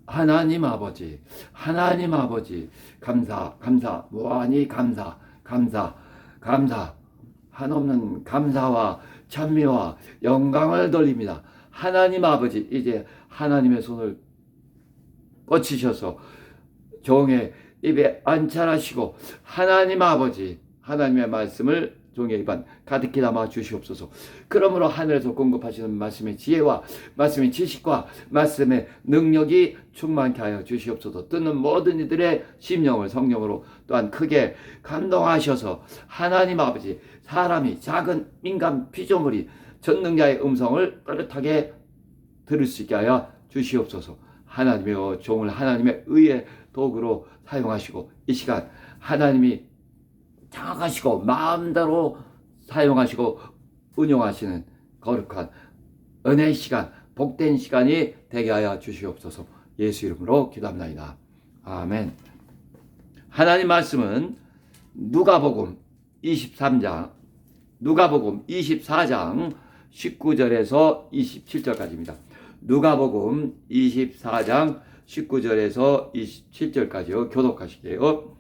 하나님 아버지, 하나님 아버지, 감사, 감사, 무한히 감사, 감사, 감사, 한없는 감사와 찬미와 영광을 돌립니다. 하나님 아버지, 이제 하나님의 손을 뻗치셔서 종의 입에 안찰하시고, 하나님 아버지, 하나님의 말씀을 종의 입안 가득히 담아 주시옵소서. 그러므로 하늘에서 공급하시는 말씀의 지혜와 말씀의 지식과 말씀의 능력이 충만케 하여 주시옵소서. 듣는 모든 이들의 심령을 성령으로 또한 크게 감동하셔서 하나님 아버지, 사람이 작은 민간 피조물이 전능자의 음성을 또렷하게 들을 수 있게 하여 주시옵소서. 하나님의 종을 하나님의 의의 도구로 사용하시고, 이 시간 하나님이 장악하시고 마음대로 사용하시고 운용하시는 거룩한 은혜의 시간, 복된 시간이 되게 하여 주시옵소서. 예수 이름으로 기도합나이다. 아멘. 하나님 말씀은 누가복음 24장 19절에서 27절까지입니다. 누가복음 24장 19절에서 27절까지요. 교독하시게요.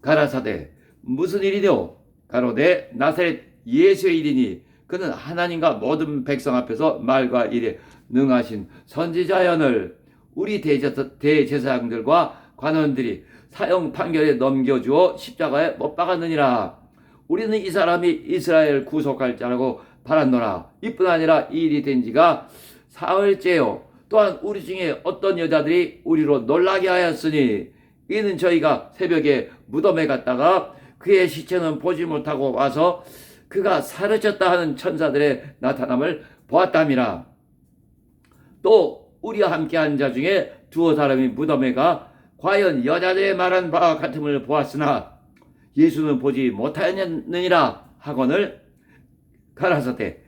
가라사대 무슨 일이뇨? 가로되 나사렛 예수의 일이니 그는 하나님과 모든 백성 앞에서 말과 일에 능하신 선지자연을 우리 대제사장들과 관원들이 사형 판결에 넘겨주어 십자가에 못 박았느니라. 우리는 이 사람이 이스라엘 구속할 자라고 바랐노라. 이뿐 아니라 이 일이 된 지가 사흘째요. 또한 우리 중에 어떤 여자들이 우리로 놀라게 하였으니 이는 저희가 새벽에 무덤에 갔다가 그의 시체는 보지 못하고 와서 그가 사라졌다 하는 천사들의 나타남을 보았답니다. 또 우리와 함께한 자 중에 두어 사람이 무덤에 가 과연 여자들의 말한 바와 같음을 보았으나 예수는 보지 못하였느니라 하거늘 가라사대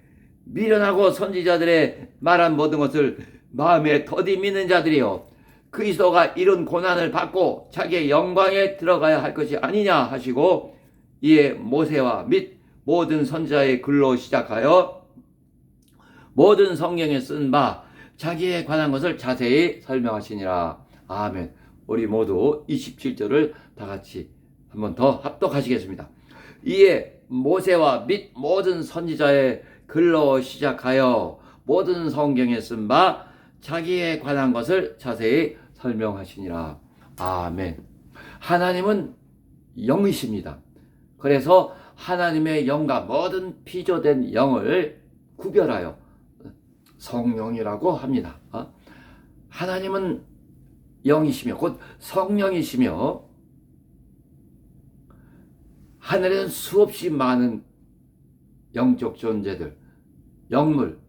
미련하고 선지자들의 말한 모든 것을 마음에 더디 믿는 자들이요 그리스도가 이런 고난을 받고 자기의 영광에 들어가야 할 것이 아니냐 하시고, 이에 모세와 및 모든 선지자의 글로 시작하여 모든 성경에 쓴 바 자기에 관한 것을 자세히 설명하시니라. 아멘. 우리 모두 27절을 다 같이 한 번 더 합독하시겠습니다. 이에 모세와 및 모든 선지자의 글로 시작하여 모든 성경에 쓴 바 자기에 관한 것을 자세히 설명하시니라. 아멘. 하나님은 영이십니다. 그래서 하나님의 영과 모든 피조된 영을 구별하여 성령이라고 합니다. 하나님은 영이시며 곧 성령이시며, 하늘에는 수없이 많은 영적 존재들, 영물,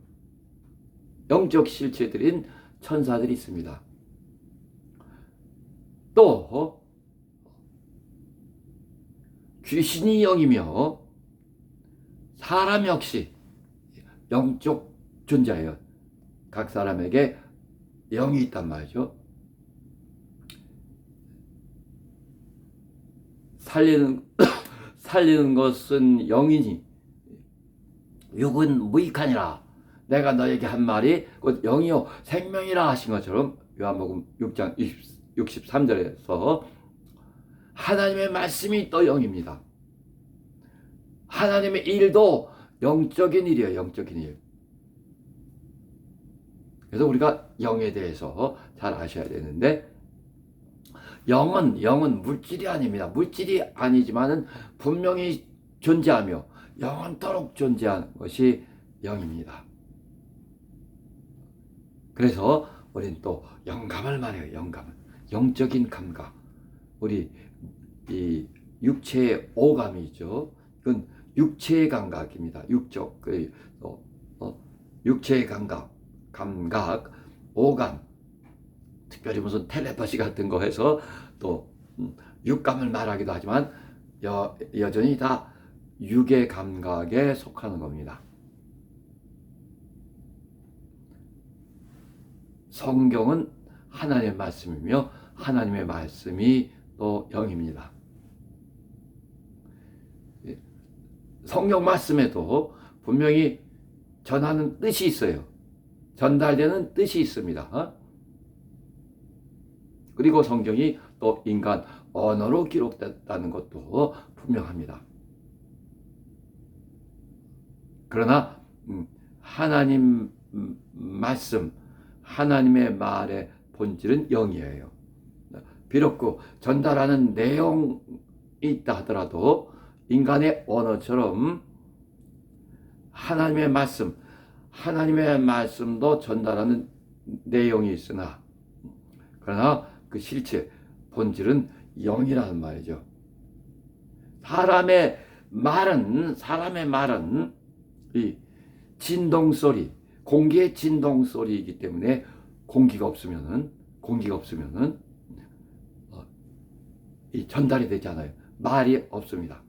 영적 실체들인 천사들이 있습니다. 또 귀신이 영이며 사람 역시 영적 존재예요. 각 사람에게 영이 있단 말이죠. 살리는 것은 영이니 육은 무익하니라. 내가 너에게 한 말이 곧 영이요 생명이라 하신 것처럼 요한복음 6장 63절에서 하나님의 말씀이 또 영입니다. 하나님의 일도 영적인 일이에요. 영적인 일. 그래서 우리가 영에 대해서 잘 아셔야 되는데, 영은 물질이 아닙니다. 물질이 아니지만은 분명히 존재하며 영원토록 존재하는 것이 영입니다. 그래서 우리는 또 영감을 말해요. 영감을. 영적인 감각. 우리 이 육체의 오감이 있죠. 이건 육체의 감각입니다. 육적. 육체의 감각, 오감. 특별히 무슨 텔레파시 같은 거 해서 또 육감을 말하기도 하지만 여전히 다 육의 감각에 속하는 겁니다. 성경은 하나님의 말씀이며 하나님의 말씀이 또 영입니다. 성경 말씀에도 분명히 전하는 뜻이 있어요. 전달되는 뜻이 있습니다. 그리고 성경이 또 인간 언어로 기록됐다는 것도 분명합니다. 그러나 하나님 말씀, 하나님의 말의 본질은 영이에요. 비록 그 전달하는 내용이 있다 하더라도 인간의 언어처럼 하나님의 말씀도 전달하는 내용이 있으나, 그러나 그 실체, 본질은 영이라는 말이죠. 사람의 말은 이 진동소리, 공기의 진동소리이기 때문에 공기가 없으면은 이 전달이 되지 않아요. 말이 없습니다.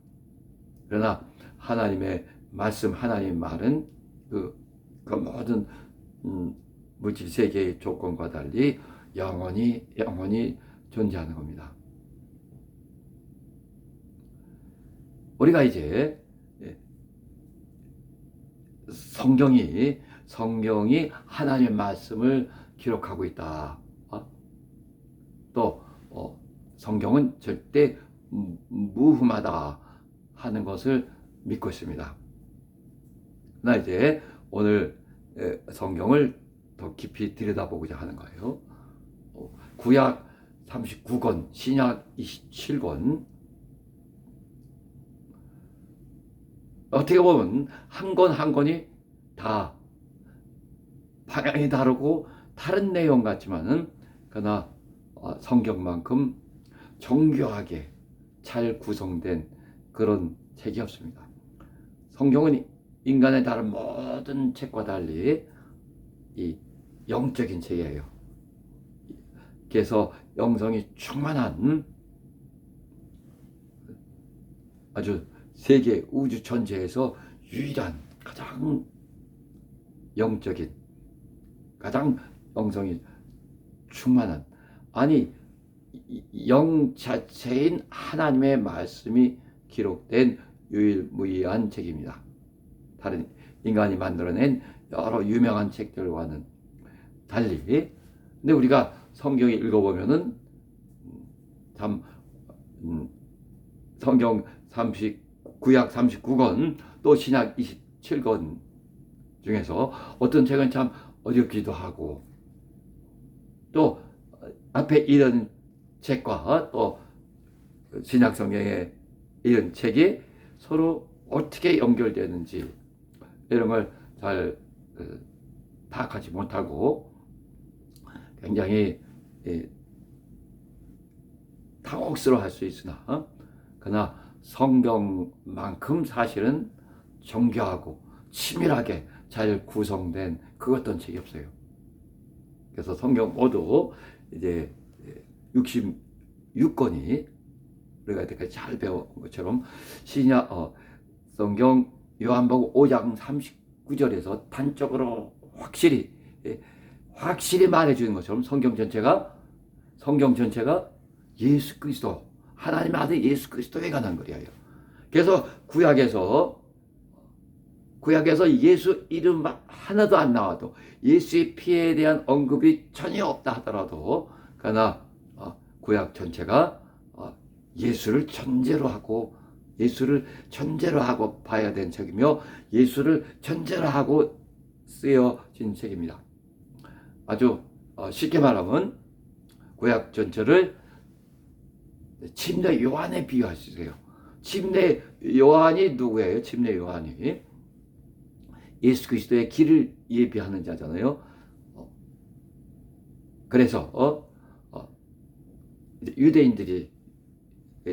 그러나 하나님의 말씀, 하나님의 말은 그 모든 물질 세계의 조건과 달리 영원히 존재하는 겁니다. 우리가 이제 성경이 하나님의 말씀을 기록하고 있다. 또 성경은 절대 무흠하다 하는 것을 믿고 있습니다. 나 이제 오늘 성경을 더 깊이 들여다보고자 하는 거예요. 구약 39권, 신약 27권. 어떻게 보면 한 권 한 권이 다 방향이 다르고 다른 내용 같지만은, 그러나 성경만큼 정교하게 잘 구성된 그런 책이 없습니다. 성경은 인간의 다른 모든 책과 달리 이 영적인 책이에요. 그래서 영성이 충만한 아주 세계 우주 전체에서 유일한 가장 영적인, 가장 영성이 충만한, 아니 영 자체인 하나님의 말씀이 기록된 유일무이한 책입니다. 다른 인간이 만들어낸 여러 유명한 책들과는 달리. 근데 우리가 성경을 읽어보면은 참 성경 구약 39권 또 신약 27권 중에서 어떤 책은 참 어렵기도 하고, 또 앞에 이런 책과 또 신약 성경의 이런 책이 서로 어떻게 연결되는지 이런 걸 잘 파악하지 못하고 굉장히 당혹스러워할 수 있으나, 그러나 성경만큼 사실은 정교하고 치밀하게 잘 구성된 그 어떤 책이 없어요. 그래서 성경 모두 이제 66권이 우리가 이때까지 잘 배운 것처럼 성경 요한복음 5장 39절에서 단적으로 확실히 말해주는 것처럼 성경 전체가 예수 그리스도, 하나님의 아들 예수 그리스도에 관한 거예요. 그래서 구약에서 예수 이름 하나도 안 나와도, 예수의 피에 대한 언급이 전혀 없다 하더라도, 그러나 구약 전체가 예수를 전제로 하고 봐야 되는 책이며, 예수를 전제로 하고 쓰여진 책입니다. 아주 쉽게 말하면 구약 전체를 침례 요한에 비유할 수 있어요. 침례 요한이 누구예요? 침례 요한이 예수 그리스도의 길을 예비하는 자잖아요. 그래서 유대인들이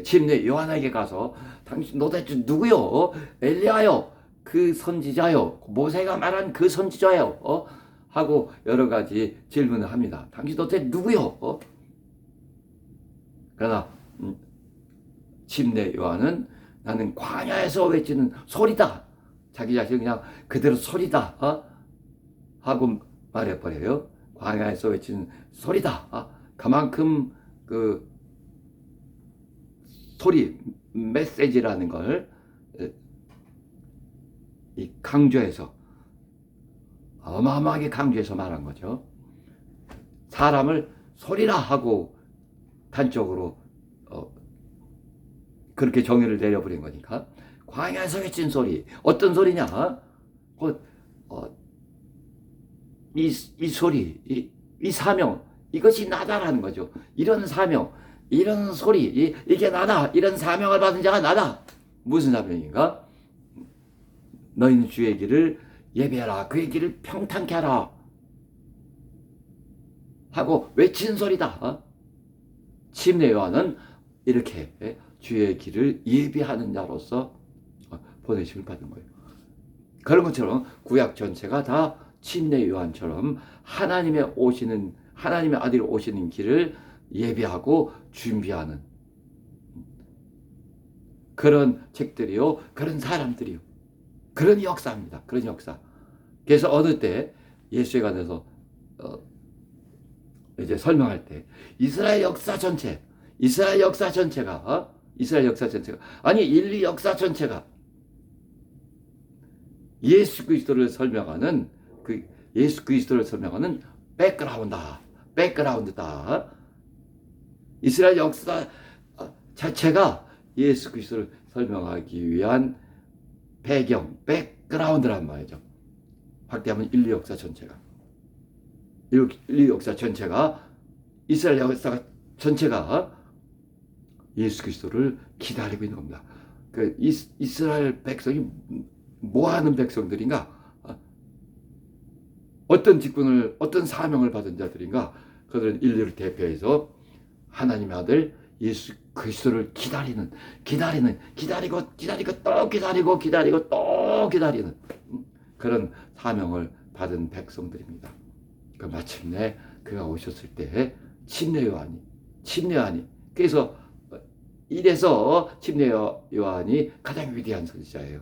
침례 요한에게 가서 당신 도대체 누구요? 엘리야요? 그 선지자요? 모세가 말한 그 선지자요? 하고 여러 가지 질문을 합니다. 당신 도대체 누구요? 그러나 침례 요한은 나는 광야에서 외치는 소리다. 자기 자신 그냥 그대로 소리다 하고 말해버려요. 광야에서 외치는 소리다. 그만큼 그 소리, 메시지라는 걸 강조해서, 어마어마하게 강조해서 말한 거죠. 사람을 소리라 하고 단적으로 그렇게 정의를 내려버린 거니까. 광야에서 외친 소리, 어떤 소리냐? 이 소리, 이 사명, 이것이 나다라는 거죠. 이런 사명, 이런 소리, 이게 나다. 이런 사명을 받은 자가 나다. 무슨 사명인가? 너희는 주의 길을 예배하라. 그의 길을 평탄케 하라. 하고 외친 소리다. 침례 요한은 이렇게 주의 길을 예배하는 자로서 보내심을 받은 거예요. 그런 것처럼 구약 전체가 다 침례 요한처럼 하나님의 아들이 오시는 길을 예배하고 준비하는 그런 책들이요, 그런 사람들이요, 그런 역사입니다. 그런 역사. 그래서 어느 때 예수에 관해서 이제 설명할 때 이스라엘 역사 전체가 아니 인류 역사 전체가 예수 그리스도를 설명하는 백그라운드다. 이스라엘 역사 자체가 예수 그리스도를 설명하기 위한 백그라운드란 말이죠. 확대하면 인류 역사 전체가 이스라엘 역사 전체가 예수 그리스도를 기다리고 있는 겁니다. 그 이스라엘 백성이 뭐 하는 백성들인가? 어떤 직분을, 어떤 사명을 받은 자들인가? 그들은 인류를 대표해서 하나님의 아들 예수 그리스도를 기다리고 또 기다리는 그런 사명을 받은 백성들입니다. 그 마침내 그가 오셨을 때 침례 요한이 그래서 이래서 침례 요한이 가장 위대한 선지자예요.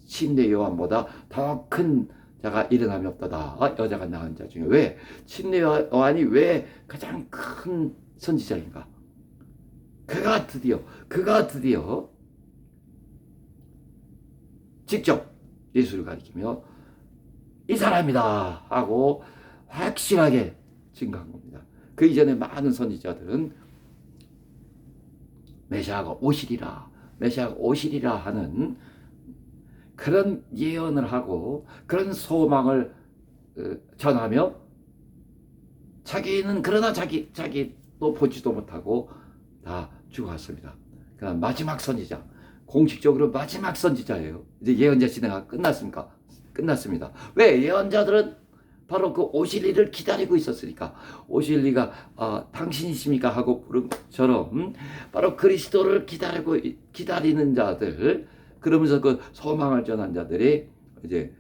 침례 요한보다 더 큰 자가 일어남이 없다다. 여자가 낳은 자 중에. 왜? 침례 요한이 왜 가장 큰 선지자인가? 그가 드디어 직접 예수를 가리키며 이 사람이다 하고 확실하게 증거한 겁니다. 그 이전에 많은 선지자들은 메시아가 오시리라 하는 그런 예언을 하고 그런 소망을 전하며 자기는 그러나 자기도 보지도 못하고 다 죽어갔습니다. 그러나 마지막 선지자, 공식적으로 마지막 선지자예요. 이제 예언자 시대가 끝났습니다. 왜? 예언자들은 바로 그 오실 이를 기다리고 있었으니까. 오실 이가 당신이십니까? 하고 부른 것처럼 바로 그리스도를 기다리는 자들, 그러면서 그 소망을 전한 자들이 이제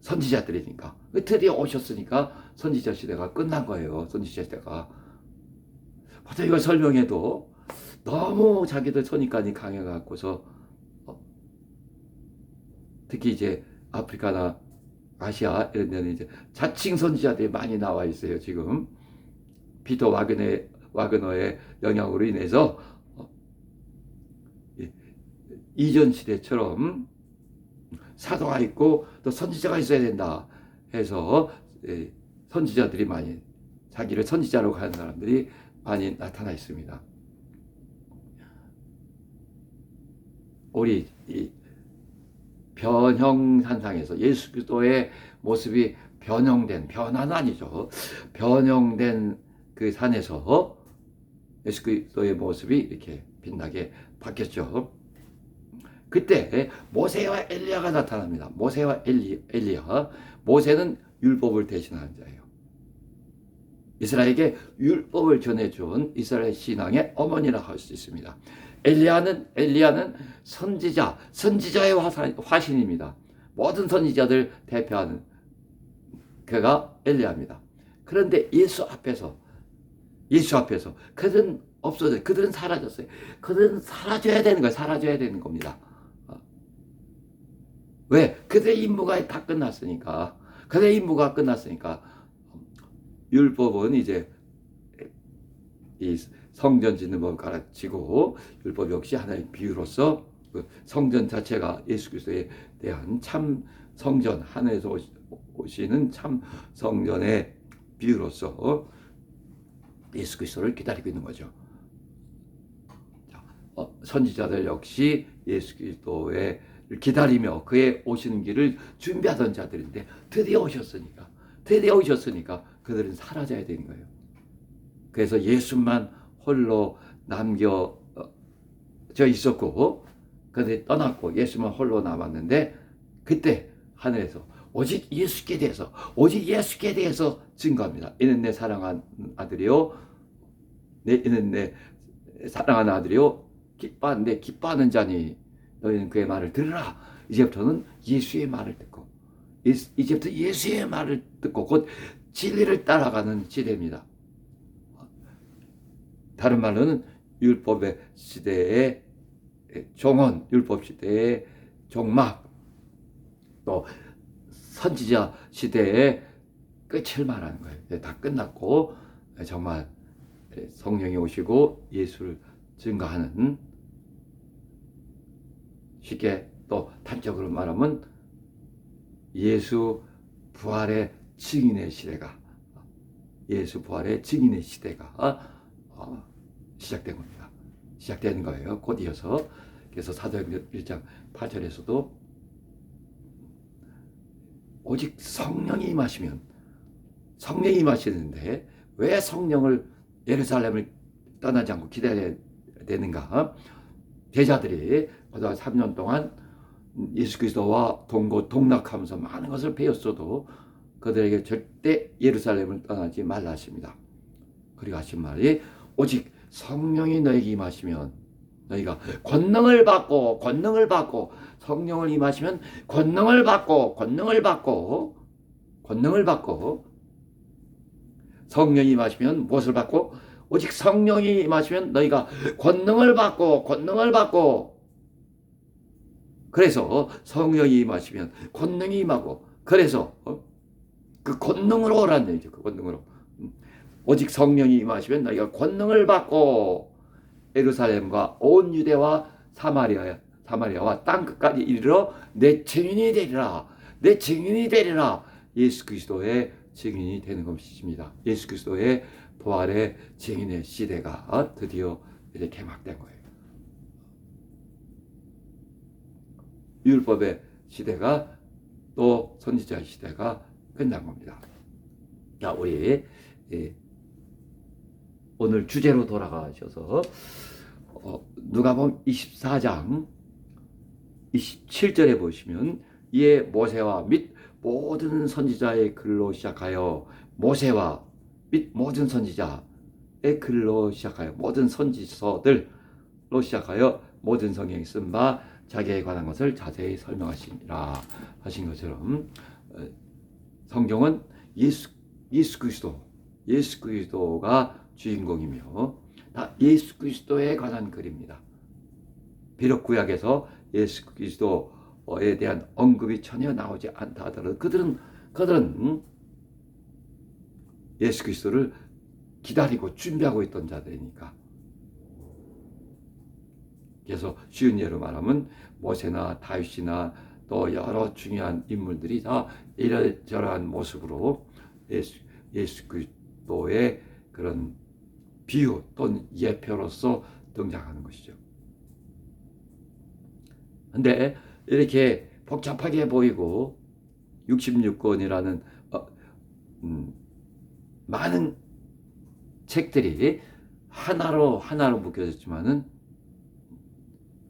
선지자들이니까. 드디어 오셨으니까 선지자 시대가 끝난 거예요. 선지자 시대가. 보통 이걸 설명해도 너무 자기들 선입관이 강해갖고서 특히 이제 아프리카나 아시아 이런 데는 이제 자칭 선지자들이 많이 나와 있어요. 지금 피터 와그너의 영향으로 인해서 이전 시대처럼 사도가 있고 또 선지자가 있어야 된다 해서 선지자들이 많이 자기를 선지자로 하는 사람들이 많이 나타나 있습니다. 우리 이 변형 현상에서 예수 그리스도의 모습이 변화는 아니죠. 변형된 그 산에서 예수 그리스도의 모습이 이렇게 빛나게 바뀌었죠. 그때 모세와 엘리야가 나타납니다. 모세와 엘리야. 모세는 율법을 대신하는 자예요. 이스라엘에게 율법을 전해준 이스라엘 신앙의 어머니라 할 수 있습니다. 엘리야는 선지자의 화신입니다. 모든 선지자들 대표하는 그가 엘리야입니다. 그런데 예수 앞에서 그들은 없어졌어요. 그들은 사라졌어요. 그들은 사라져야 되는 겁니다. 왜? 그들의 임무가 다 끝났으니까. 율법은 이제 이 성전 짓는 법을 가르치고 율법 역시 하나의 비유로서 그 성전 자체가 예수 그리스도에 대한 참 성전, 하늘에서 오시는 참 성전의 비유로서 예수 그리스도를 기다리고 있는 거죠. 선지자들 역시 예수 그리스도의 기다리며 그의 오시는 길을 준비하던 자들인데 드디어 오셨으니까 그들은 사라져야 되는 거예요. 그래서 예수만 홀로 남겨져 있었고 그들이 떠났고 예수만 홀로 남았는데 그때 하늘에서 오직 예수께 대해서 증거합니다. 이는 내 사랑하는 아들이요, 이는 내 사랑하는 아들이요, 기뻐하는 자니 너희는 그의 말을 들으라. 이제부터는 예수의 말을 듣고 이제부터 예수의 말을 듣고 곧 진리를 따라가는 시대입니다. 다른 말로는 율법의 시대의 종언, 율법 시대의 종막, 또 선지자 시대의 끝을 말하는 거예요. 다 끝났고 정말 성령이 오시고 예수를 증거하는, 쉽게 또 단적으로 말하면 예수 부활의 증인의 시대가 시작된 겁니다. 시작되는 거예요. 곧 이어서. 그래서 사도행전 1장 8절에서도 오직 성령이 임하시는데 왜 성령을 예루살렘을 떠나지 않고 기다려야 되는가? 제자들이 고등학교 3년 동안 예수 그리스도와 동락하면서 많은 것을 배웠어도 그들에게 절대 예루살렘을 떠나지 말라 하십니다. 그리고 하신 말이 오직 성령이 너에게 임하시면 너희가 권능을 받고 성령을 임하시면 권능을 받고 성령이 임하시면 무엇을 받고? 오직 성령이 임하시면 너희가 권능을 받고 그래서 성령이 임하시면 권능이 임하고 그래서 그 권능으로 오라는 얘기죠. 그 권능으로. 오직 성령이 임하시면 너희가 권능을 받고 예루살렘과 온 유대와 사마리아와 땅끝까지 이르러 내 증인이 되리라. 예수 그리스도의 증인이 되는 것입니다. 예수 그리스도의 부활의 증인의 시대가 드디어 이제 개막된 거예요. 율법의 시대가 또 선지자의 시대가 끝난 겁니다. 자, 우리 오늘 주제로 돌아가셔서 누가복음 24장 27절에 보시면 이에 모세와 및 모든 선지자의 글로 시작하여 모세와 및 모든 선지자의 글로 시작하여 모든 선지서들로 시작하여 모든 성경에 쓴 바 자기에 관한 것을 자세히 설명하시니라 하신 것처럼 성경은 예수 그리스도가 주인공이며 다 예수 그리스도에 관한 글입니다. 비록 구약에서 예수 그리스도에 대한 언급이 전혀 나오지 않다 하더라도 그들은 예수 그리스도를 기다리고 준비하고 있던 자들이니까. 그래서 쉬운 예로 말하면 모세나 다윗이나 또 여러 중요한 인물들이 다 이러저러한 모습으로 예수 그리스도의 그런 비유 또는 예표로서 등장하는 것이죠. 근데 이렇게 복잡하게 보이고 66권이라는 많은 책들이 하나로 묶여졌지만은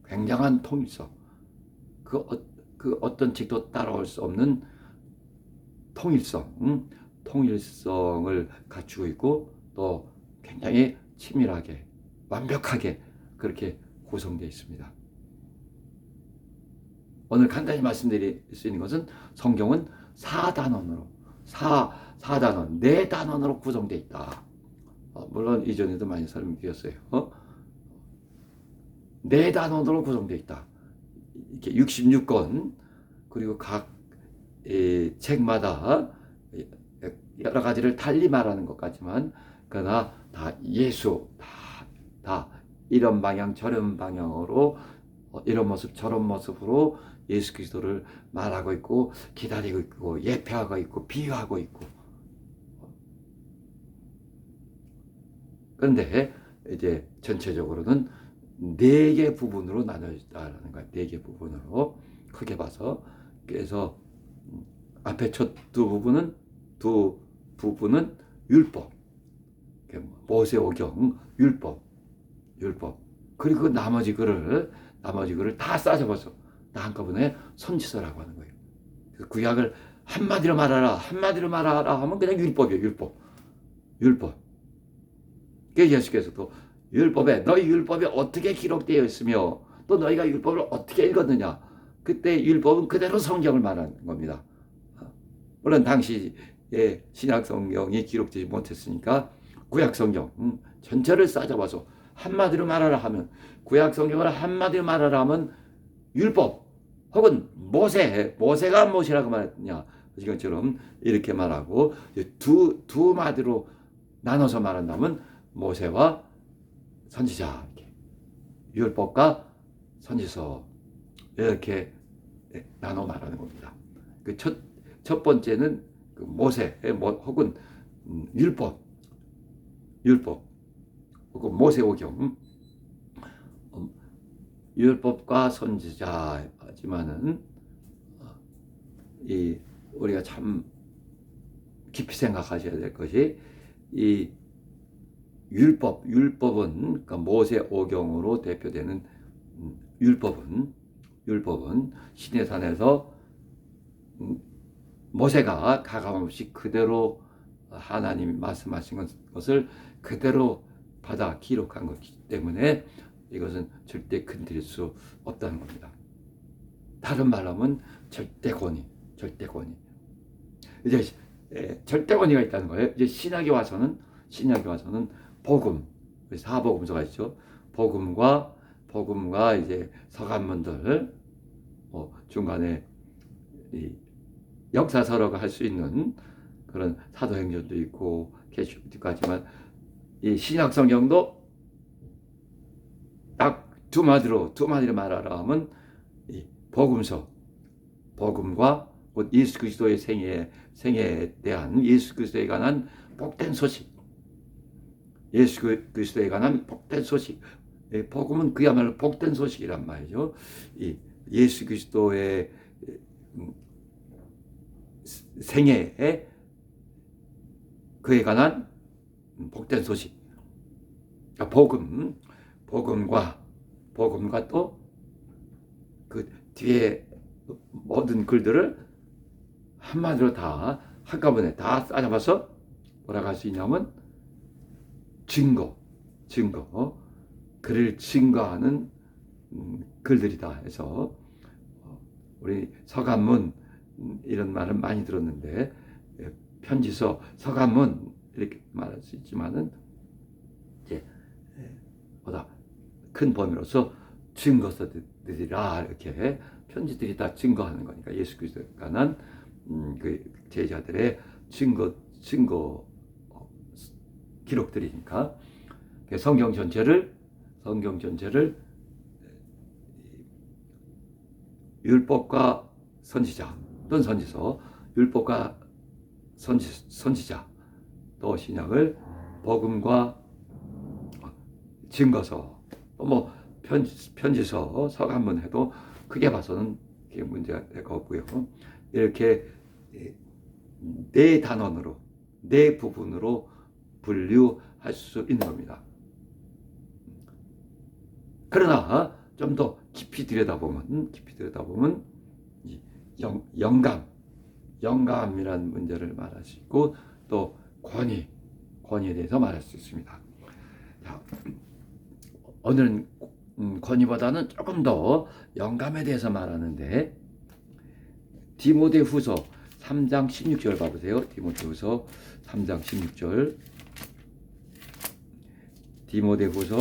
굉장한 통일성, 그 어떤 책도 따라올 수 없는 통일성을 갖추고 있고 또 굉장히 치밀하게 완벽하게 그렇게 구성되어 있습니다. 오늘 간단히 말씀드릴 수 있는 것은 성경은 4단원으로 4단원 구성되어 있다. 물론 이전에도 많이 설명드렸어요. 4단원으로 구성되어 있다. 이렇게 66권 그리고 각 책마다 여러 가지를 달리 말하는 것 같지만 그러나 다 예수, 다 이런 방향 저런 방향으로 이런 모습 저런 모습으로 예수 그리스도를 말하고 있고 기다리고 있고 예표하고 있고 비유하고 있고. 그런데 이제 전체적으로는 네 개 부분으로 나눠졌다라는 거야. 네 개 부분으로 크게 봐서. 그래서 앞에 첫 두 부분은 율법, 모세오경, 율법. 그리고 나머지 글을 다 싸잡아서 다 한꺼번에 선지서라고 하는 거예요. 구약을 한마디로 말하라 하면 그냥 율법이에요. 율법. 그 예수께서도 너희 율법에 어떻게 기록되어 있으며 또 너희가 율법을 어떻게 읽었느냐. 그때 율법은 그대로 성경을 말하는 겁니다. 물론 당시에 신약 성경이 기록되지 못했으니까 구약 성경 전체를 싸잡아서 한마디로 말하라 하면, 구약 성경을 한마디로 말하라 하면 율법 혹은 모세가 무엇이라고 말했냐, 이것처럼 이렇게 말하고, 두 마디로 나눠서 말한다면 모세와 선지자, 율법과 선지서, 이렇게 나눠 말하는 겁니다. 그 첫 번째는 그 모세 혹은 율법 혹은 모세오경, 율법과 선지자지만은 이 우리가 참 깊이 생각하셔야 될 것이, 이 율법은 그러니까 모세오경으로 대표되는 율법은 시내산에서 모세가 가감없이 그대로 하나님이 말씀하신 것을 그대로 받아 기록한 것이기 때문에 이것은 절대 건드릴 수 없다는 겁니다. 다른 말로 하면 절대 권위. 이제 절대 권위가 있다는 거예요. 이제 신약에 와서는 복음, 사복음서가 있죠. 복음과 이제 서간문들, 중간에 이 역사서라고 할 수 있는 그런 사도행전도 있고 계시록도 있고 하지만, 이 신약 성경도 딱 두 마디로 말하라 하면 이 복음과 예수 그리스도의 생애에 대한, 예수 그리스도에 관한 복된 소식, 복음은 그야말로 복된 소식이란 말이죠. 이 예수 그리스도의 생애에 그에 관한 복된 소식, 복음과 또 그 뒤에 모든 글들을 한마디로 다 한꺼번에 다 싸잡아서 뭐라고 할 수 있냐면 증거, 그를 증거하는 글들이다 해서, 우리 서간문 이런 말은 많이 들었는데, 편지서, 서간문 이렇게 말할 수 있지만은 이제 보다 큰 범위로서 증거서들이라, 이렇게 편지들이 다 증거하는 거니까, 예수 그리스도에 관한 그 제자들의 증거 기록들이니까, 성경 전체를 율법과 선지자 또는 선지서, 율법과 선지자, 또 신약을 복음과 증거서, 뭐 편지서, 서간문 해도 크게 봐서는 문제가 없고요. 이렇게 네 단원으로, 네 부분으로 분류할 수 있는 겁니다. 그러나 좀 더 깊이 들여다보면 영감이라는 문제를 말할 수 있고, 또 권위에 대해서 말할 수 있습니다. 자, 오늘은 권위보다는 조금 더 영감에 대해서 말하는데, 디모데후서 3장 16절 봐보세요. 디모데후서 3장 16절. 디모데후서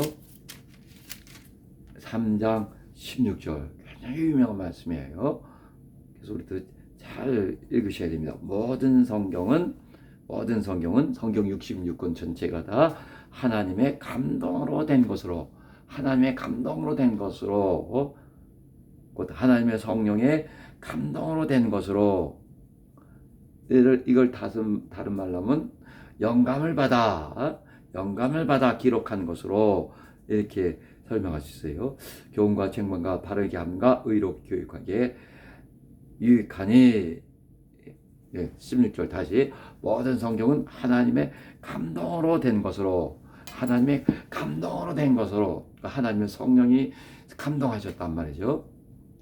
3장 16절. 굉장히 유명한 말씀이에요. 그래서 우리도 잘 읽으셔야 됩니다. 모든 성경은 성경 66권 전체가 다 하나님의 감동으로 된 것으로, 곧 하나님의 성령의 감동으로 된 것으로, 이걸 다른 말로 하면 영감을 받아 기록한 것으로 이렇게 설명할 수 있어요. 교훈과 책망과 바르게 함과 의로 교육하기에 유익하니. 16절 다시 모든 성경은 하나님의 감동으로 된 것으로, 하나님의 감동으로 된 것으로, 하나님의 성령이 감동하셨단 말이죠.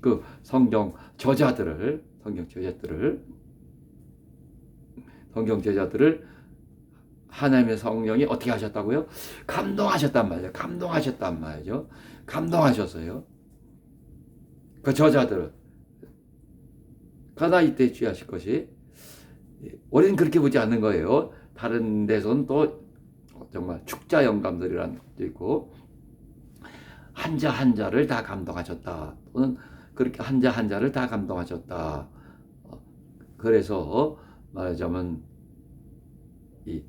그 성경 저자들을 하나님의 성령이 어떻게 하셨다고요? 감동하셨단 말이죠. 감동하셨어요. 그 저자들을. 그러나 이때 주의하실 것이, 우리는 그렇게 보지 않는 거예요. 다른 데서는 또 정말 축자 영감들이라는 것도 있고, 한자 한자를 다 감동하셨다, 또는 그렇게 한자 한자를 다 감동하셨다. 그래서 말하자면 이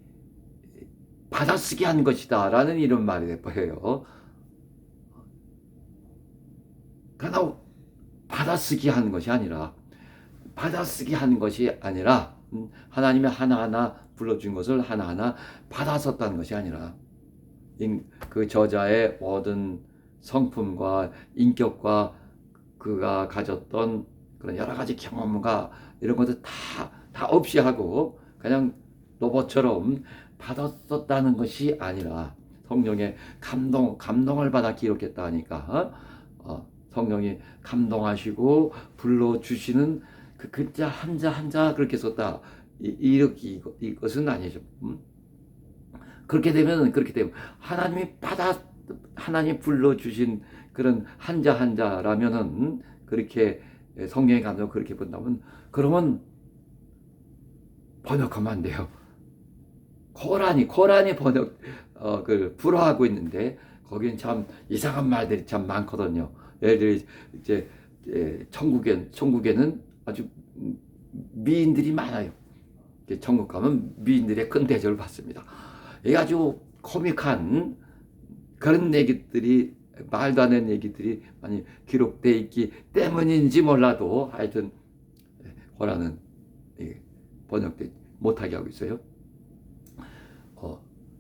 받아쓰기 한 것이다 라는 이런 말이 보여요. 그러나 받아쓰기 한 것이 아니라 하나님이 하나하나 불러준 것을 하나하나 받아섰다는 것이 아니라, 그 저자의 모든 성품과 인격과 그가 가졌던 그런 여러 가지 경험과 이런 것들 다 없이 하고 그냥 로봇처럼 받았었다는 것이 아니라, 성령의 감동을 받아 기록했다 하니까, 성령이 감동하시고 불러주시는 그 글자 한자 그렇게 썼다, 이것은 아니죠. 그렇게 되면 하나님이 불러주신 그런 한자라면은, 그렇게 성령의 감동을 그렇게 본다면, 그러면 번역하면 안 돼요. 코란이 불어하고 있는데, 거기는 참 이상한 말들이 참 많거든요. 예를 들어 이제 천국에는 아주 미인들이 많아요. 천국 가면 미인들의 큰 대접을 받습니다. 이게 아주 코믹한 그런 얘기들이, 말도 안 되는 얘기들이 많이 기록되어 있기 때문인지 몰라도, 하여튼 호라는 번역되지 못하게 하고 있어요.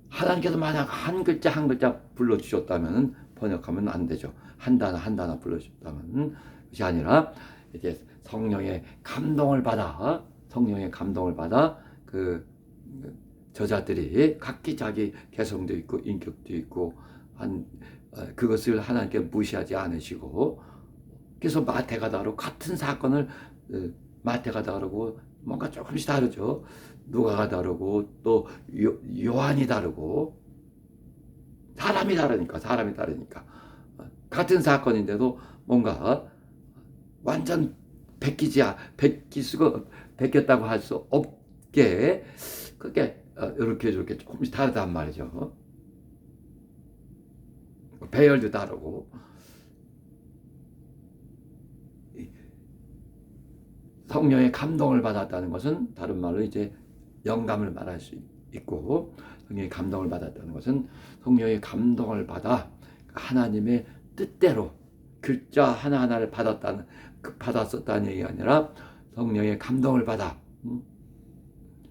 하나님께서 만약 한 글자 불러주셨다면 번역하면 안 되죠. 한 단어 불러주셨다면. 그것이 아니라 이제 성령의 감동을 받아 그 저자들이 각기 자기 개성도 있고 인격도 있고 그것을 하나님께 무시하지 않으시고, 그래서 마태가 다르고, 같은 사건을 마태가 다르고 뭔가 조금씩 다르죠. 누가가 다르고 또 요한이 다르고, 사람이 다르니까 같은 사건인데도 뭔가 완전 베꼈다고 할 수 없게, 그게 이렇게 저렇게 조금씩 다르단 말이죠. 배열도 다르고. 성령의 감동을 받았다는 것은 다른 말로 이제 영감을 말할 수 있고, 성령의 감동을 받았다는 것은 성령의 감동을 받아 하나님의 뜻대로 글자 하나하나를 받았었다는 얘기가 아니라, 성령의 감동을 받아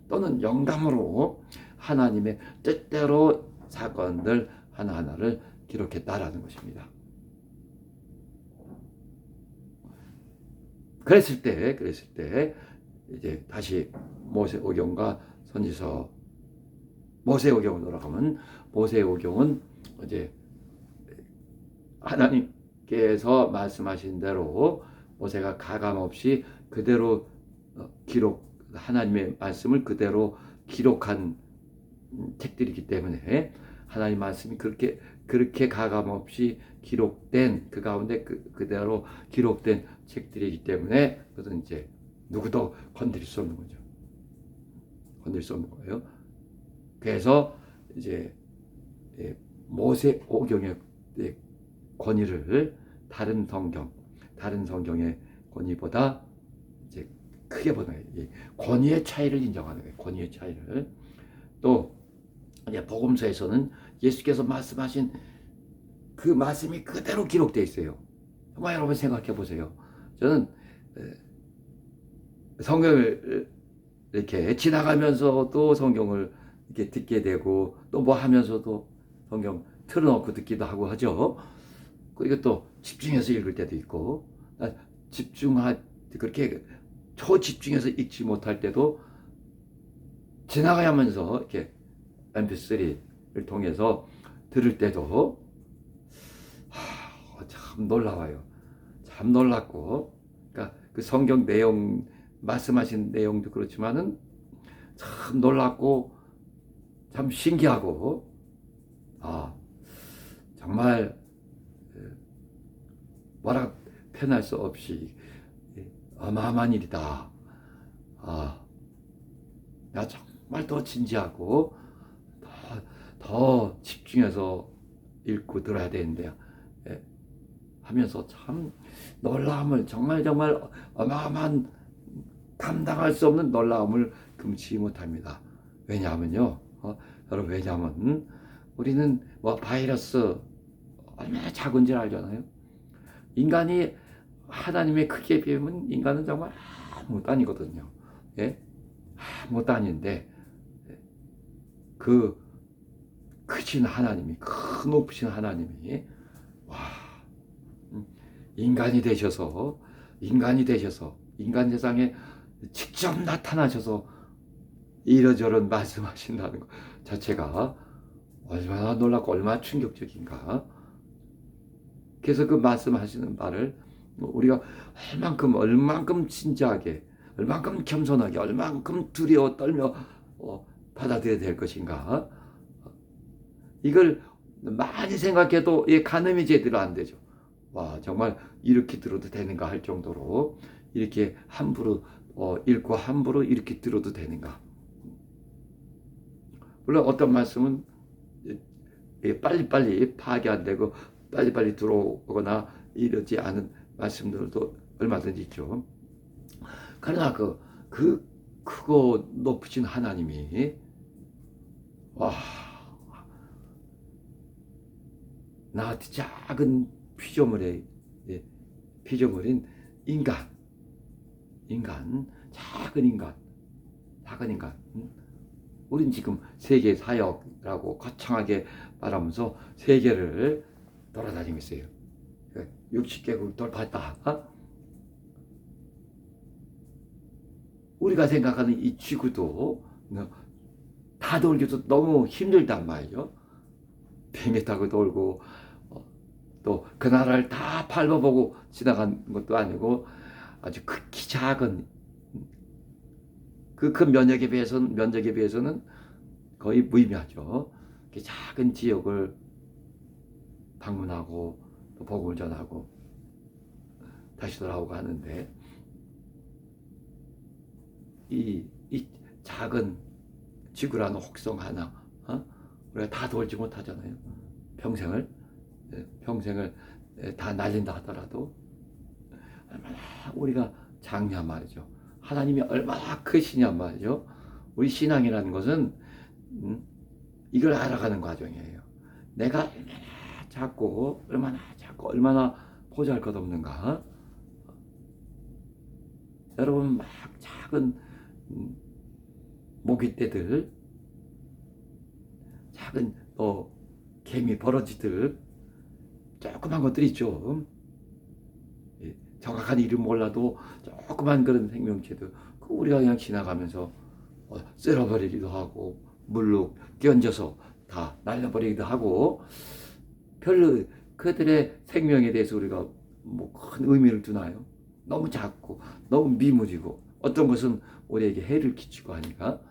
또는 영감으로 하나님의 뜻대로 사건들 하나하나를 기록했다라는 것입니다. 그랬을 때 이제 다시 모세오경과 선지서, 모세오경으로 돌아가면, 모세오경은 이제 하나님께서 말씀하신 대로 모세가 가감없이 그대로 하나님의 말씀을 그대로 기록한 책들이기 때문에, 하나님 말씀이 그렇게 가감없이 기록된, 그 가운데 그대로 기록된 책들이기 때문에, 그것은 이제 누구도 건드릴 수 없는 거죠. 건드릴 수 없는 거예요. 그래서 이제 모세오경의 권위를 다른 성경의 권위보다 이제 크게 보는 거예요. 권위의 차이를 인정하는 거예요. 권위의 차이를. 또 이제 복음서에서는 예수께서 말씀하신 그 말씀이 그대로 기록되어 있어요. 정말 여러분 생각해 보세요. 저는 성경을 이렇게 지나가면서도 성경을 이렇게 듣게 되고, 또 뭐 하면서도 성경 틀어놓고 듣기도 하고 하죠. 이것도 집중해서 읽을 때도 있고, 그렇게 초집중해서 읽지 못할 때도 지나가면서 이렇게 MP3를 통해서 들을 때도 참 놀라워요. 참 놀랍고, 그러니까 그 성경 내용, 말씀하신 내용도 그렇지만은 참 놀랍고 참 신기하고, 정말 뭐라 표현할 수 없이 어마어마한 일이다. 나 정말 더 진지하고 더 집중해서 읽고 들어야 되는데 하면서 참 놀라움을 정말 어마어마한 감당할 수 없는 놀라움을 금치 못합니다. 왜냐하면요, 여러분, 왜냐하면 우리는 바이러스 얼마나 작은 줄 알잖아요. 인간이 하나님의 크기에 비하면 인간은 정말 아무것도 아니거든요. 예? 아무것도 아닌데 그 크신 하나님이, 큰 높으신 하나님이 인간이 되셔서 인간 세상에 직접 나타나셔서 이러저런 말씀하신다는 것 자체가 얼마나 놀랍고 얼마나 충격적인가. 그래서 그 말씀하시는 말을 우리가 얼만큼 진지하게, 얼만큼 겸손하게, 얼만큼 두려워 떨며 받아들여야 될 것인가. 이걸 많이 생각해도 가늠이 제대로 안 되죠. 정말 이렇게 들어도 되는가 할 정도로 이렇게 함부로 읽고 함부로 이렇게 들어도 되는가. 물론 어떤 말씀은 빨리빨리 파악이 안 되고 빨리빨리 들어오거나 이러지 않은 말씀들도 얼마든지 있죠. 그러나 그 크고 높으신 하나님이 나한테 작은 피조물인 인간, 작은 인간. 우린 지금 세계 사역이라고 거창하게 말하면서 세계를 돌아다니고 있어요. 60개국 돌파했다. 우리가 생각하는 이 지구도 다 돌기도 너무 힘들단 말이죠. 비행기 타고 돌고 또 그 나라를 다 밟아보고 지나간 것도 아니고 아주 극히 작은 그 면적에 비해서는 거의 무의미하죠. 작은 지역을 방문하고 또 복음을 전하고 다시 돌아오고 하는데 이 작은 지구라는 혹성 하나 우리가 다 돌지 못하잖아요. 평생을 다 날린다 하더라도 얼마나 우리가 작냐 말이죠. 하나님이 얼마나 크시냐 말이죠. 우리 신앙이라는 것은 이걸 알아가는 과정이에요. 내가 얼마나 작고 얼마나 보잘것없는가. 여러분 작은 모기떼들, 작은 개미, 버러지들, 조그만 것들 있죠. 정확한 이름 몰라도 조그만 그런 생명체들 우리가 그냥 지나가면서 쓸어버리기도 하고 물로 끼얹어서 다 날려버리기도 하고 별로 그들의 생명에 대해서 우리가 큰 의미를 두나요? 너무 작고 너무 미무리고 어떤 것은 우리에게 해를 끼치고 하니까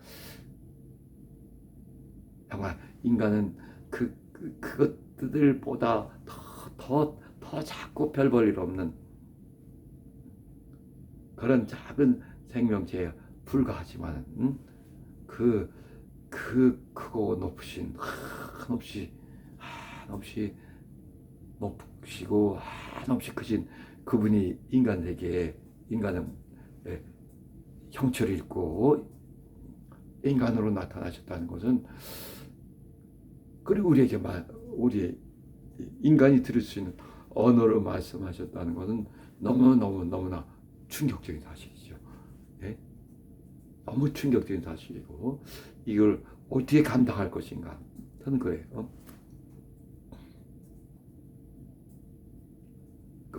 정말 인간은 그것들보다 더 작고 별 볼 일 없는 그런 작은 생명체에 불과하지만 크고 높으신 한없이 높으시고 한없이 크신 그분이 인간에게 인간의 형체를 입고 인간으로 나타나셨다는 것은 그리고 우리 인간이 들을 수 있는 언어로 말씀하셨다는 것은 너무나 충격적인 사실이죠. 네? 너무 충격적인 사실이고 이걸 어떻게 감당할 것인가 하는 거예요.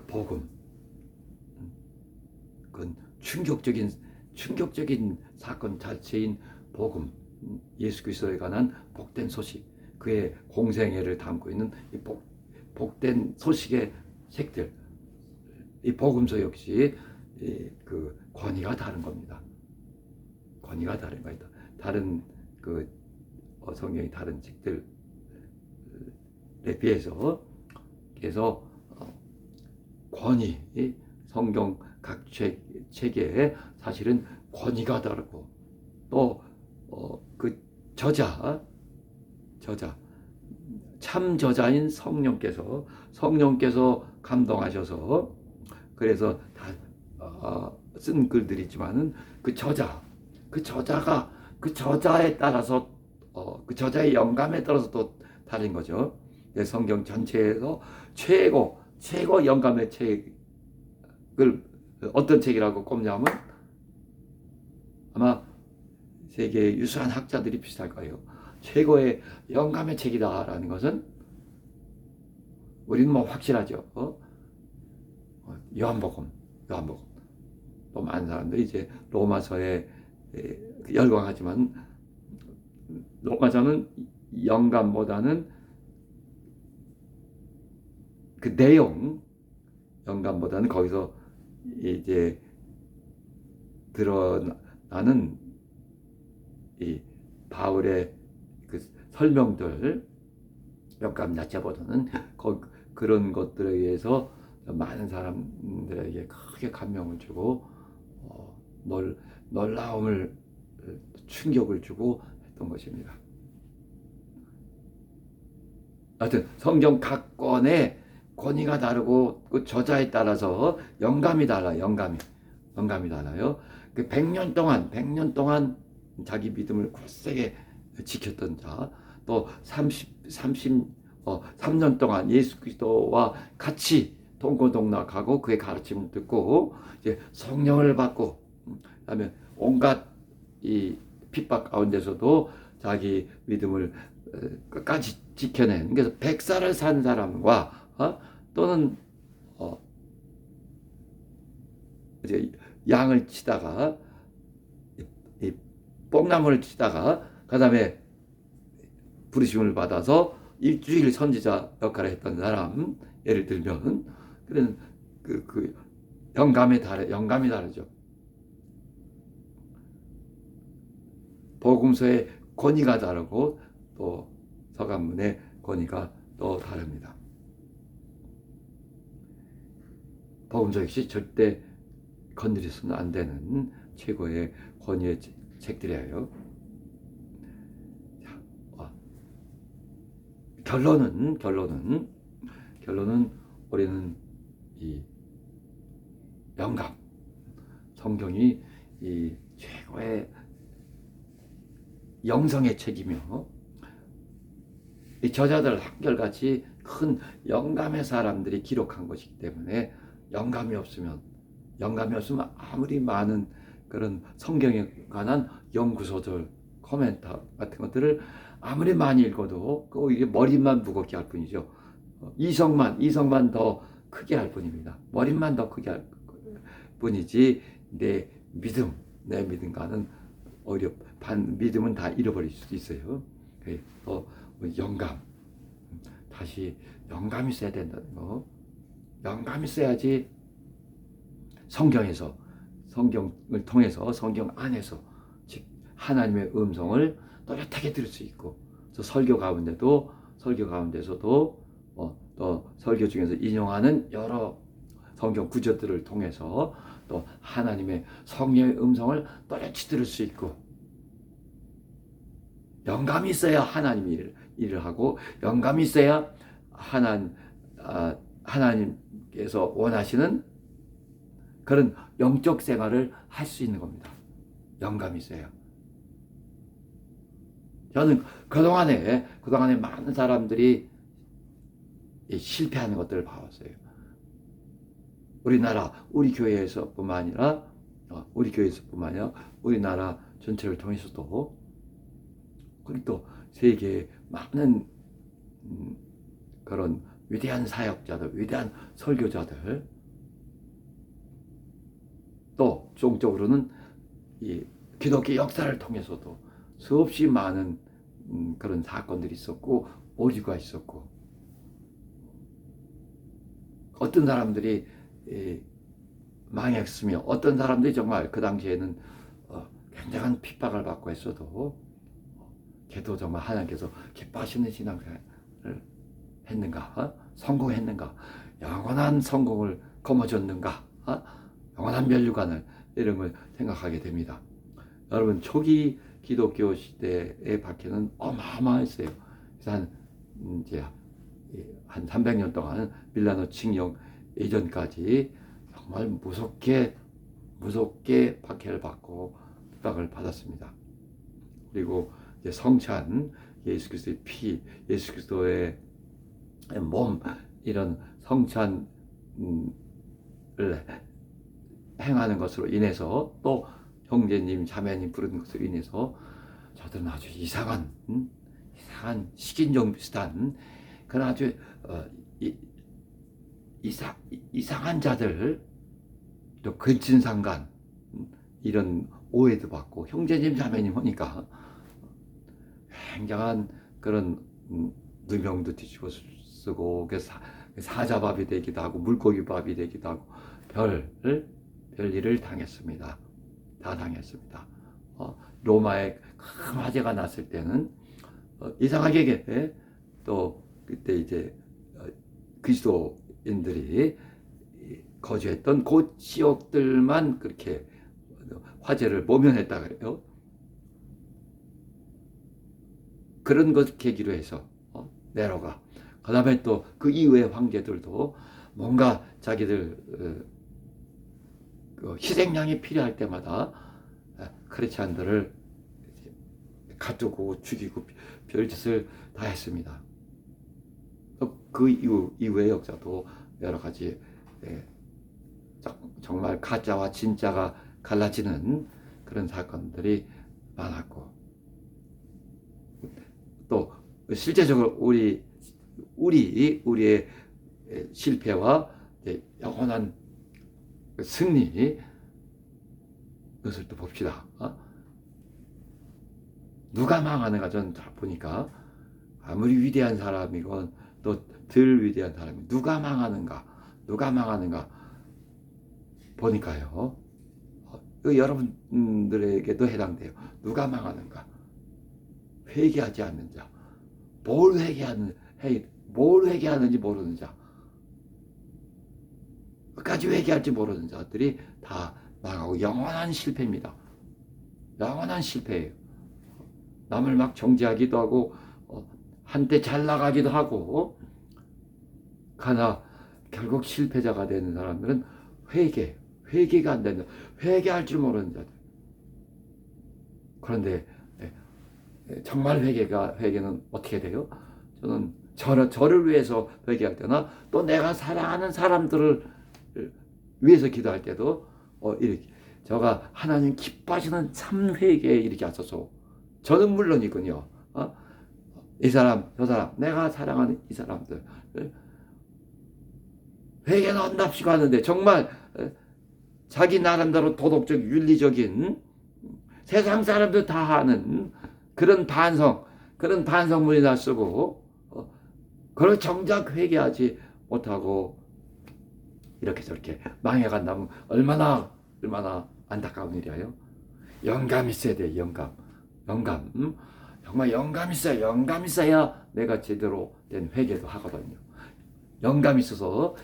복음, 그건 충격적인 사건 자체인 복음, 예수 그리스도에 관한 복된 소식, 그의 공생애를 담고 있는 이 복된 소식의 책들, 이 복음서 역시 그 권위가 다른 겁니다. 권위가 다른 겁니다. 다른 그 성경의 다른 책들에 비해서. 그래서 권위, 성경 각 책에 사실은 권위가 다르고, 또 그 저자 참 저자인 성령께서 감동하셔서 그래서 다 쓴 글들이지만은 그 저자가 그 저자에 따라서 그 저자의 영감에 따라서 또 다른 거죠. 성경 전체에서 최고 영감의 책을 어떤 책이라고 꼽냐면 아마 세계 유수한 학자들이 비슷할 거예요. 최고의 영감의 책이다라는 것은 우리는 뭐 확실하죠. 요한복음. 또 많은 사람들이 이제 로마서에 열광하지만, 로마서는 영감보다는 그 내용, 영감보다는 거기서 이제 드러나는 이 바울의 그 설명들, 영감 자체보다는 그런 것들에 의해서 많은 사람들에게 크게 감명을 주고 놀라움을, 충격을 주고 했던 것입니다. 하여튼 성경 각 권의 권위가 다르고 그 저자에 따라서 영감이 달라요. 영감이 달라요. 그 100년 동안 자기 믿음을 굳세게 지켰던 자, 또 3년 동안 예수 그리스도와 같이 동고동락하고 그의 가르침을 듣고 이제 성령을 받고, 그다음에 온갖 이 핍박 가운데서도 자기 믿음을 끝까지 지켜낸, 그래서 100살을 산 사람과 또는 이제 양을 치다가 이 뽕나무를 치다가 그다음에 부르심을 받아서 일주일 선지자 역할을 했던 사람, 예를 들면 그런 그 영감이 다르죠. 복음서의 권위가 다르고 또 서간문의 권위가 또 다릅니다. 복음서 역시 절대 건드려서는 안 되는 최고의 권위의 책들이에요. 결론은 우리는 이 영감, 성경이 이 최고의 영성의 책이며, 이 저자들 한결같이 큰 영감의 사람들이 기록한 것이기 때문에 영감이 없으면 아무리 많은 그런 성경에 관한 연구소들, 코멘터 같은 것들을 아무리 많이 읽어도 이게 머리만 무겁게 할 뿐이죠. 이성만 더 크게 할 뿐입니다. 머리만 더 크게 할 뿐이지 내 믿음과는 오히려 믿음은 다 잃어버릴 수도 있어요. 또 영감, 다시 영감이 있어야 된다는 거. 영감이 있어야지 성경을 통해서, 성경 안에서 즉 하나님의 음성을 또렷하게 들을 수 있고, 또 설교 가운데서도 또 설교 중에서 인용하는 여러 성경 구절들을 통해서 또 하나님의 성령의 음성을 또렷이 들을 수 있고, 영감이 있어야 하나님 일을 하고, 영감이 있어야 하나님께서 원하시는 그런 영적 생활을 할 수 있는 겁니다. 영감이 있어야. 저는 그동안에 많은 사람들이 실패하는 것들을 봐왔어요. 우리 교회에서뿐만 아니라 우리나라 전체를 통해서도, 그리고 또 세계의 많은 그런 위대한 사역자들, 위대한 설교자들, 종적으로는 이 기독교 역사를 통해서도 수없이 많은 그런 사건들이 있었고 오류가 있었고, 어떤 사람들이 망했으며 어떤 사람들이 정말 그 당시에는 굉장한 핍박을 받고 했어도 걔도 정말 하나님께서 기뻐하시는 신앙생활을 했는가, 성공했는가, 영원한 성공을 거머쥐었는가, 영원한 멸류관을, 이런 걸 생각하게 됩니다. 여러분, 초기 기독교 시대의 박해는 어마어마했어요. 그래서 한 300년 동안 밀라노 칙령 예전까지 정말 무섭게 박해를 받고 핍박을 받았습니다. 그리고 이제 성찬, 예수 그리스도의 피, 예수 그리스도의 몸, 이런 성찬을 행하는 것으로 인해서, 또 형제님, 자매님 부르는 것으로 인해서 저들은 아주 이상한 식인종 비슷한 그런 아주 이상한 자들, 또 근친상간, 이런 오해도 받고, 형제님 자매님 하니까 굉장한 그런 누명도 뒤집어 쓰고, 사자밥이 되기도 하고 물고기밥이 되기도 하고 별일을 당했습니다. 다 당했습니다. 로마에 큰 화재가 났을 때는 이상하게 또 그때 이제 그리스도인들이 거주했던 그 지역들만 그렇게 화재를 모면했다 그래요. 그런 것 계기로 해서 네로가, 그 다음에 또 그 이후의 황제들도 뭔가 자기들 희생양이 필요할 때마다 크리스찬들을 가두고 죽이고 별짓을 다 했습니다. 그 이후의 역사도 여러 가지 정말 가짜와 진짜가 갈라지는 그런 사건들이 많았고, 또 실제적으로 우리의 실패와 영원한 승리, 그것을 또 봅시다. 누가 망하는가, 저는 보니까 아무리 위대한 사람이건 또 덜 위대한 사람이 누가 망하는가 보니까요, 여러분들에게도 해당돼요. 누가 망하는가? 회개하지 않는 자, 뭘 회개하는지 모르는 자, 끝까지 회개할지 모르는 자들이 다 망하고 영원한 실패입니다. 영원한 실패예요. 남을 막 정죄하기도 하고 한때 잘 나가기도 하고, 그러나 결국 실패자가 되는 사람들은 회개가 안 된다. 회개할 줄 모르는 자들. 그런데 정말 회개는 어떻게 돼요? 저는 저를 위해서 회개할 때나, 또 내가 사랑하는 사람들을 위해서 기도할 때도 이렇게 저가 하나님 기뻐하시는 참 회개에 이렇게 하소서. 저는 물론이군요. 이 사람, 저 사람, 내가 사랑하는 이 사람들 회개는 언답시고 하는데, 정말 자기 나름대로 도덕적, 윤리적인, 세상 사람들 다 하는 그런 반성문이나 쓰고, 그걸 정작 회개하지 못하고 이렇게 저렇게 망해간다면 얼마나 안타까운 일이에요. 영감 있어야 돼. 영감. 정말 영감 있어야 내가 제대로 된 회개도 하거든요. 영감 있어서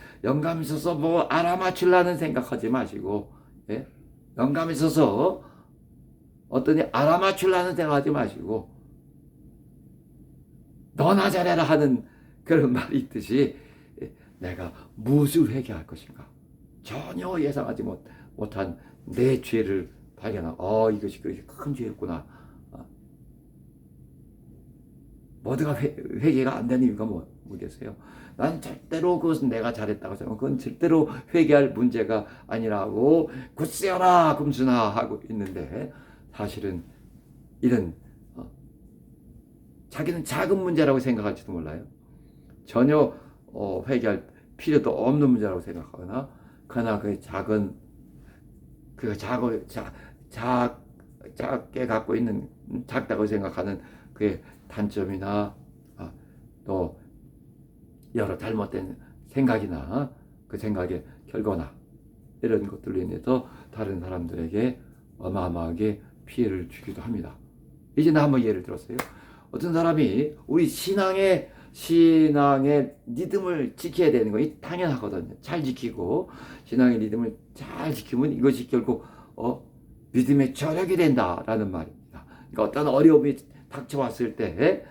뭐 알아맞추려는 생각하지 마시고, 영감 있어서 어떠니 알아맞추려는 생각하지 마시고, 너나 잘해라 하는 그런 말이 있듯이, 내가 무엇을 회개할 것인가, 전혀 예상하지 못한 내 죄를 발견하고, 이것이 큰 죄였구나. 모두가 회개가 안 되는 이유가 뭐겠어요? 난 절대로 그것은 내가 잘했다고 생각하고, 그건 절대로 회개할 문제가 아니라고 굳세어라 금순아 하고 있는데, 사실은 이런 자기는 작은 문제라고 생각할지도 몰라요. 전혀 회개할 필요도 없는 문제라고 생각하거나, 그러나 그 작은 그 작게 갖고 있는 작다고 생각하는 그의 단점이나 또 여러 잘못된 생각이나 그 생각의 결과나 이런 것들로 인해서 다른 사람들에게 어마어마하게 피해를 주기도 합니다. 이제 한번 예를 들었어요. 어떤 사람이 우리 신앙의 리듬을 지켜야 되는 거 당연하거든요. 잘 지키고 신앙의 리듬을 잘 지키면 이것이 결국 믿음의 저력이 된다라는 말입니다. 그러니까 어떤 어려움이 닥쳐왔을 때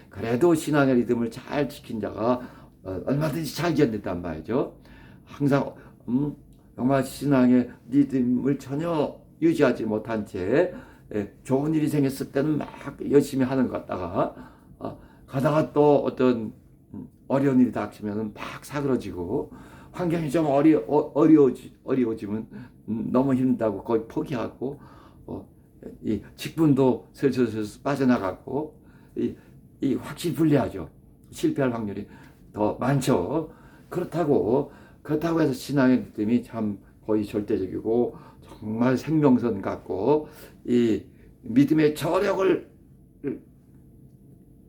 그래도 신앙의 리듬을 잘 지킨 자가 얼마든지 잘 견딘단 말이죠. 항상 정말 신앙의 리듬을 전혀 유지하지 못한 채 좋은 일이 생겼을 때는 막 열심히 하는 것 같다가 가다가 또 어떤 어려운 일이 닥치면 막 사그러지고 환경이 좀 어려워지면 너무 힘들다고 거의 포기하고 이 직분도 슬슬 빠져나가고 이 확실히 불리하죠. 실패할 확률이 더 많죠. 그렇다고 해서 신앙의 믿음이 참 거의 절대적이고 정말 생명선 같고 이 믿음의 저력을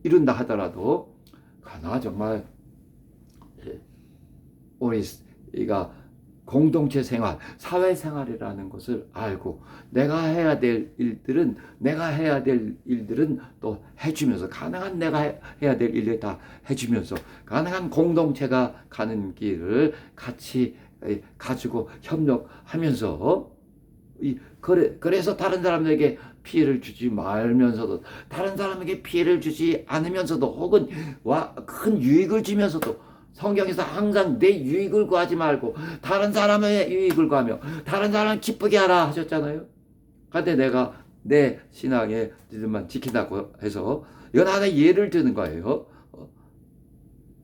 이룬다 하더라도 가나 정말 우리가 공동체 생활, 사회 생활이라는 것을 알고 내가 해야 될 일들은 또 해주면서 가능한 내가 해야 될 일을 다 해주면서 가능한 공동체가 가는 길을 같이 가지고 협력하면서 그래서 다른 사람에게 피해를 주지 말면서도 다른 사람에게 피해를 주지 않으면서도 혹은 큰 유익을 주면서도 성경에서 항상 내 유익을 구하지 말고 다른 사람의 유익을 구하며 다른 사람을 기쁘게 하라 하셨잖아요. 근데 내가 내 신앙의 믿음만 지킨다고 해서 이건 하나의 예를 드는 거예요.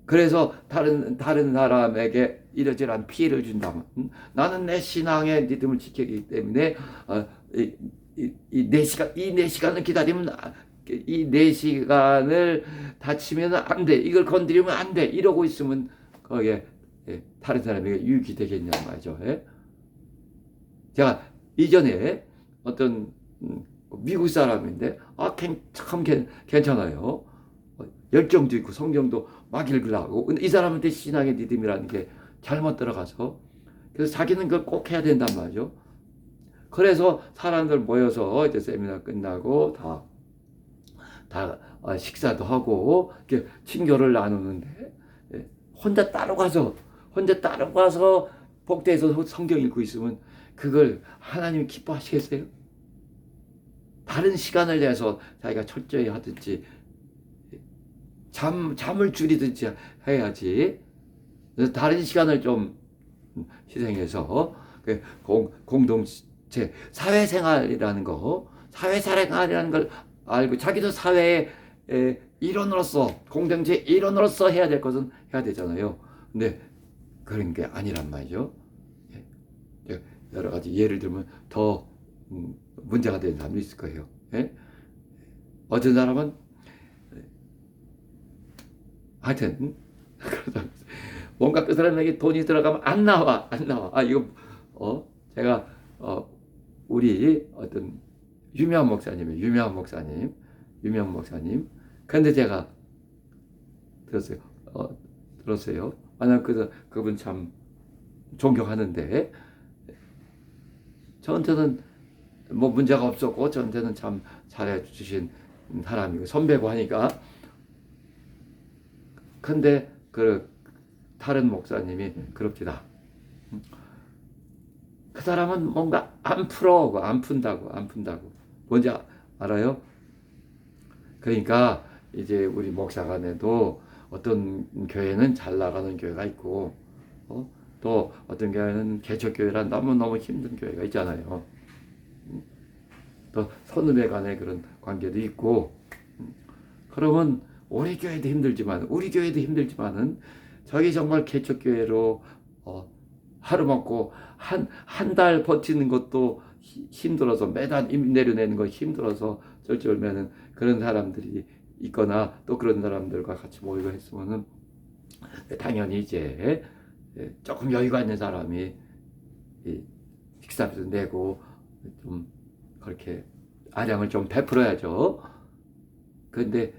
그래서 다른 사람에게 이러저러한 피해를 준다면 나는 내 신앙의 믿음을 지키기 때문에 이 4시간을 기다리면 이 4시간을 다치면 안 돼. 이걸 건드리면 안 돼. 이러고 있으면 거기에 다른 사람에게 유익이 되겠냐는 말이죠. 제가 이전에 어떤 미국 사람인데 참 괜찮아요. 열정도 있고 성경도 막 읽으려고. 이 사람한테 신앙의 리듬이라는 게 잘못 들어가서 그래서 자기는 그걸 꼭 해야 된단 말이죠. 그래서 사람들 모여서 이제 세미나 끝나고 다 식사도 하고 이렇게 친교를 나누는데 혼자 따로 가서 복도에서 성경 읽고 있으면 그걸 하나님 기뻐하시겠어요? 다른 시간을 내서 자기가 철저히 하든지 잠을 줄이든지 해야지. 그래서 다른 시간을 좀 희생해서 공동체 사회생활이라는 걸 알고 자기도 사회의 일원으로서 공동체 일원으로서 해야 될 것은 해야 되잖아요. 근데 그런 게 아니란 말이죠. 여러 가지 예를 들면 더 문제가 되는 사람도 있을 거예요. 어떤 사람은 하여튼 뭔가 그 사람에게 돈이 들어가면 안 나와. 이거 제가 우리 어떤 유명 목사님. 근데 제가 들었어요. 나는 그분 참 존경하는데 저한테는 뭐 문제가 없었고 저한테는 참 잘해주신 사람이고 선배고 하니까. 근데 다른 목사님이 그럽니다. 그 사람은 뭔가 안 푼다고. 뭔지 알아요? 그러니까 이제 우리 목사간에도 어떤 교회는 잘 나가는 교회가 있고 또 어떤 교회는 개척교회라 너무너무 힘든 교회가 있잖아요. 또 선후배 간의 그런 관계도 있고 그러면 우리 교회도 힘들지만은 저기 정말 개척교회로 하루 먹고 한 달 버티는 것도 힘들어서 매달 내려내는 거 힘들어서 쩔쩔매는 그런 사람들이 있거나 또 그런 사람들과 같이 모이고 했으면은 당연히 이제 조금 여유가 있는 사람이 식사비도 내고 좀 그렇게 아량을 좀 베풀어야죠. 그런데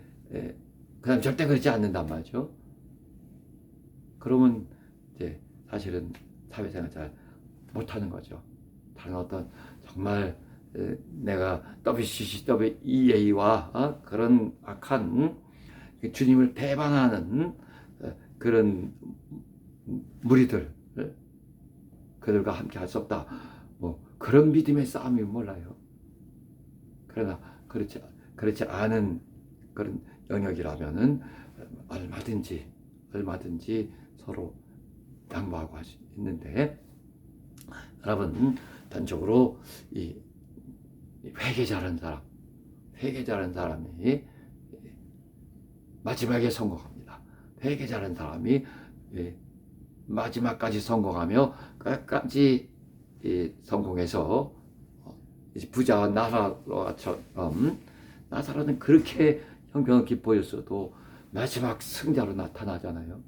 그다음 절대 그러지 않는단 말이죠. 그러면 이제 사실은 사회생활 잘 못하는 거죠. 다른 어떤 정말 내가 WCCWEA와 그런 악한 주님을 배반하는 그런 무리들, 그들과 함께 할 수 없다. 뭐 그런 믿음의 싸움이 몰라요. 그러나 그렇지 않은 그런 영역이라면은 얼마든지 서로 양보하고 할 수 있는데, 여러분 단적으로 이 회개 잘하는 사람이 마지막에 성공합니다. 회개 잘하는 사람이 마지막까지 성공하며 끝까지 성공해서 부자와 나사로처럼, 나사로는 그렇게 형편없게 보였어도 마지막 승자로 나타나잖아요.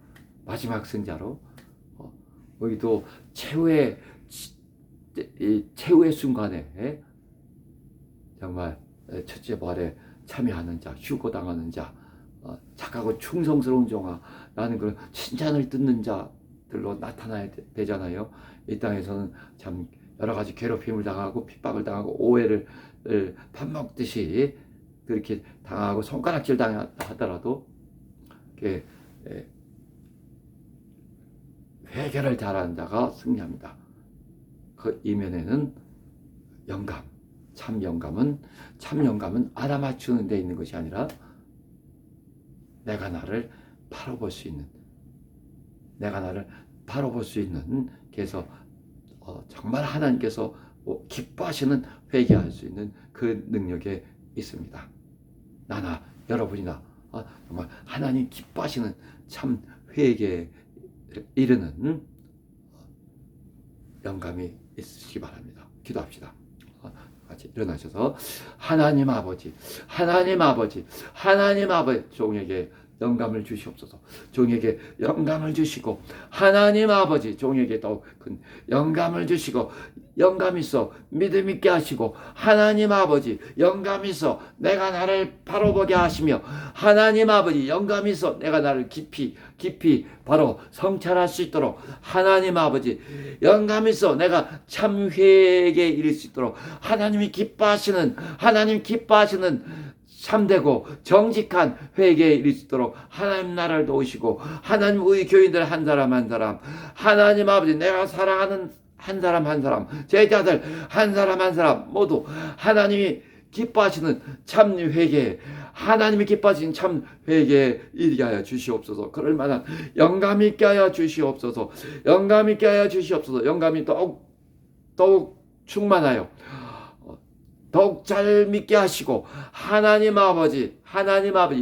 마지막 승자로. 여기도 최후의 순간에 정말 첫째 부활에 참여하는 자, 휴거당하는 자, 착하고 충성스러운 종아, 나는 그런 칭찬을 듣는 자들로 나타나야 되잖아요. 이 땅에서는 참 여러 가지 괴롭힘을 당하고 핍박을 당하고 오해를 밥 먹듯이 그렇게 당하고 손가락질 당하더라도 회개를 잘하는 자가 승리합니다. 그 이면에는 영감, 참 영감은 알아맞추는 데 있는 것이 아니라 내가 나를 바라볼 수 있는, 그래서 정말 하나님께서 기뻐하시는 회개할 수 있는 그 능력에 있습니다. 나나 여러분이나 정말 하나님 기뻐하시는 참 회개에 이르는 영감이 있으시기 바랍니다. 기도합시다. 같이 일어나셔서 하나님 아버지 종에게 영감을 주시옵소서. 종에게 영감을 주시고, 하나님 아버지 종에게 더욱 큰 영감을 주시고, 영감 있어 믿음 있게 하시고, 하나님 아버지 영감 있어 내가 나를 바로 보게 하시며, 하나님 아버지 영감 있어 내가 나를 깊이 바로 성찰할 수 있도록, 하나님 아버지 영감 있어 내가 참 회개에 이를 수 있도록, 하나님 기뻐하시는 참되고 정직한 회개에 이를 수 있도록 하나님 나라를 도우시고, 하나님 우리 교인들 한 사람 하나님 아버지 내가 사랑하는 한 사람 제자들 한 사람 모두 하나님이 기뻐하시는 참 회개, 하나님이 기뻐하시는 참 회개에 이르게 하여 주시옵소서. 그럴 만한 영감 있게 하여 주시옵소서. 영감이 더욱 충만하여 더욱 잘 믿게 하시고, 하나님 아버지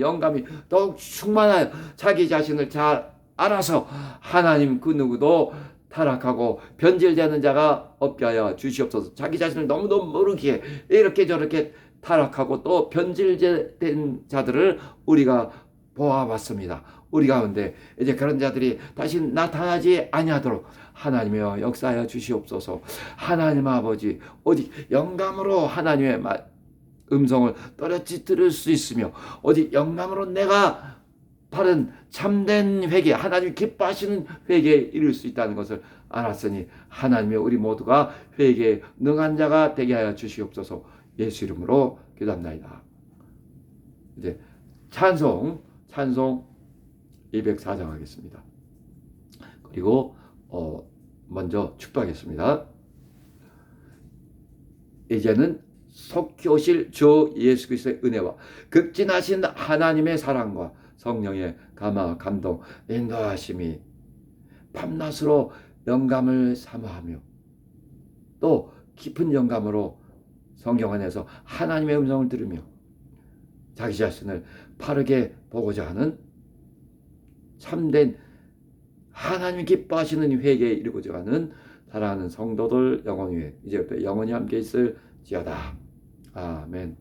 영감이 더욱 충만하여 자기 자신을 잘 알아서 하나님 그 누구도 타락하고 변질되는 자가 없게 하여 주시옵소서. 자기 자신을 너무너무 모르기에 이렇게 저렇게 타락하고 또 변질된 자들을 우리가 보아봤습니다. 우리 가운데 이제 그런 자들이 다시 나타나지 아니하도록 하나님이여 역사하여 주시옵소서. 하나님 아버지 오직 영감으로 하나님의 음성을 또렷이 들을 수 있으며, 오직 영감으로 내가 바른 참된 회개, 하나님 기뻐하시는 회개에 이를 수 있다는 것을 알았으니 하나님이 우리 모두가 회개에 능한 자가 되게 하여 주시옵소서. 예수 이름으로 기도합나이다. 이제 찬송 204장 하겠습니다. 그리고 먼저 축도하겠습니다. 이제는 속히 오실 주 예수 그리스도의 은혜와 극진하신 하나님의 사랑과 성령의 감동 인도하심이 밤낮으로 영감을 사모하며 또 깊은 영감으로 성경 안에서 하나님의 음성을 들으며 자기 자신을 바르게 보고자 하는 참된 하나님 기뻐하시는 회개에 이르고자 하는 사랑하는 성도들 영원히 이제부터 영원히 함께 있을지어다. 아멘.